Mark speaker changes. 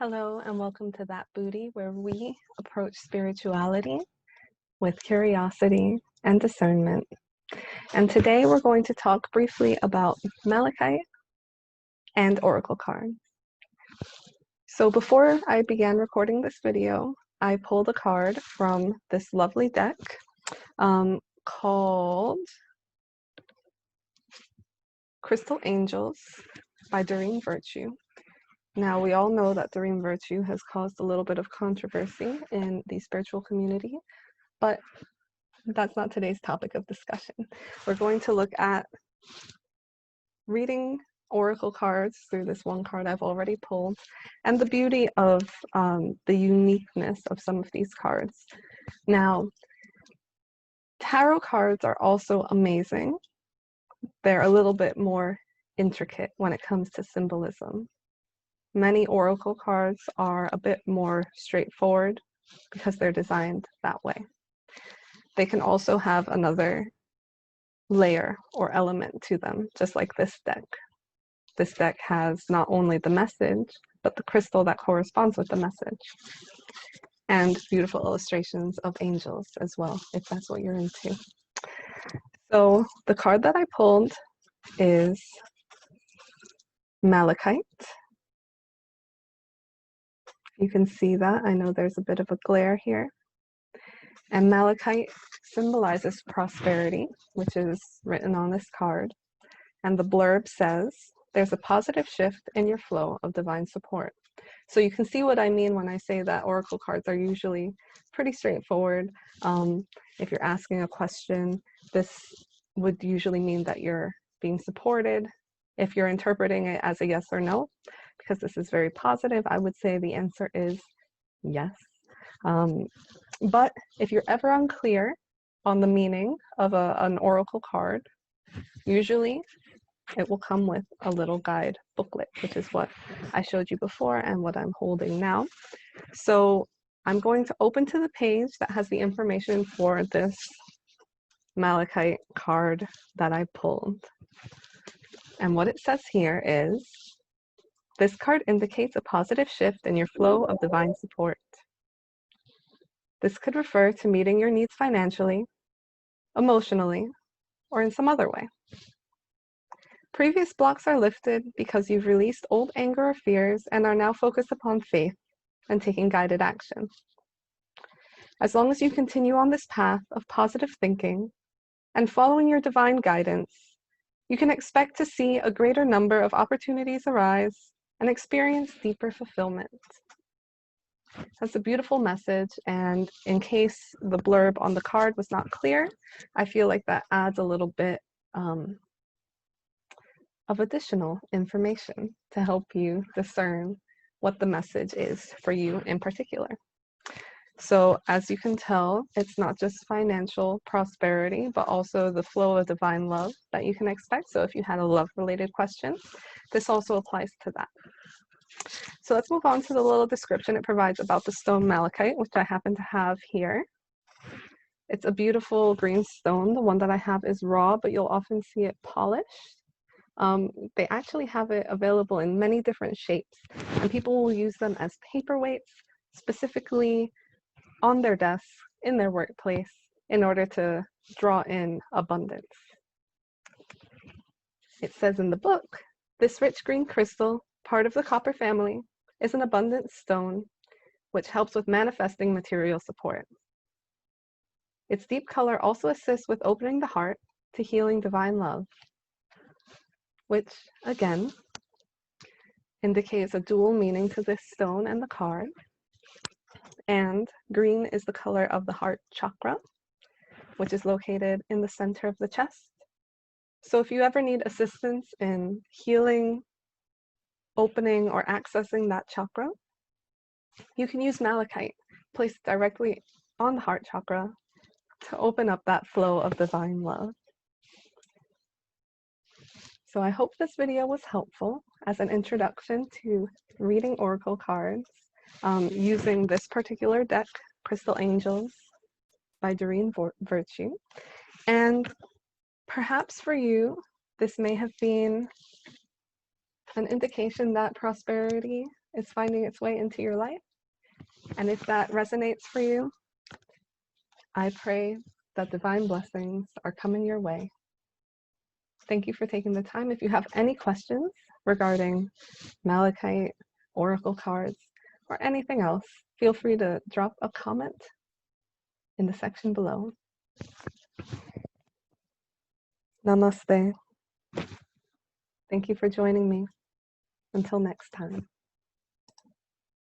Speaker 1: Hello and welcome to That Booty, where we approach spirituality with curiosity and discernment. And today we're going to talk briefly about Malachite and Oracle cards. So before I began recording this video, I pulled a card from this lovely deck called Crystal Angels by Doreen Virtue. Now, we all know that Doreen Virtue has caused a little bit of controversy in the spiritual community, but that's not today's topic of discussion. We're going to look at reading oracle cards through this one card I've already pulled, and the beauty of the uniqueness of some of these cards. Now, tarot cards are also amazing. They're a little bit more intricate when it comes to symbolism. Many oracle cards are a bit more straightforward because they're designed that way. They can also have another layer or element to them, just like this deck. This deck has not only the message, but the crystal that corresponds with the message. And beautiful illustrations of angels as well, if that's what you're into. So the card that I pulled is Malachite. You can see that. I know there's a bit of a glare here. And Malachite symbolizes prosperity, which is written on this card. And the blurb says, there's a positive shift in your flow of divine support. So you can see what I mean when I say that oracle cards are usually pretty straightforward. If you're asking a question, this would usually mean that you're being supported. If you're interpreting it as a yes or no, because this is very positive, I would say the answer is yes. But if you're ever unclear on the meaning of an oracle card, usually it will come with a little guide booklet, which is what I showed you before and what I'm holding now. So I'm going to open to the page that has the information for this Malachite card that I pulled. And what it says here is, this card indicates a positive shift in your flow of divine support. This could refer to meeting your needs financially, emotionally, or in some other way. Previous blocks are lifted because you've released old anger or fears and are now focused upon faith and taking guided action. As long as you continue on this path of positive thinking and following your divine guidance, you can expect to see a greater number of opportunities arise and experience deeper fulfillment. That's a beautiful message, and in case the blurb on the card was not clear, I feel like that adds a little bit of additional information to help you discern what the message is for you in particular. So as you can tell, it's not just financial prosperity, but also the flow of divine love that you can expect. So if you had a love-related question, this also applies to that. So let's move on to the little description it provides about the stone malachite, which I happen to have here. It's a beautiful green stone. The one that I have is raw, but you'll often see it polished. They actually have it available in many different shapes, and people will use them as paperweights, specifically on their desk, in their workplace, in order to draw in abundance. It says in the book, this rich green crystal, part of the copper family, is an abundant stone which helps with manifesting material support. Its deep color also assists with opening the heart to healing divine love, which, again, indicates a dual meaning to this stone and the card. And green is the color of the heart chakra, which is located in the center of the chest. So if you ever need assistance in healing, opening, or accessing that chakra, you can use malachite placed directly on the heart chakra to open up that flow of divine love. So I hope this video was helpful as an introduction to reading oracle cards using this particular deck, Crystal Angels by Doreen Virtue. And perhaps for you, this may have been an indication that prosperity is finding its way into your life. And if that resonates for you, I pray that divine blessings are coming your way. Thank you for taking the time. If you have any questions regarding Malachite, oracle cards, or anything else, feel free to drop a comment in the section below. Namaste. Thank you for joining me. Until next time.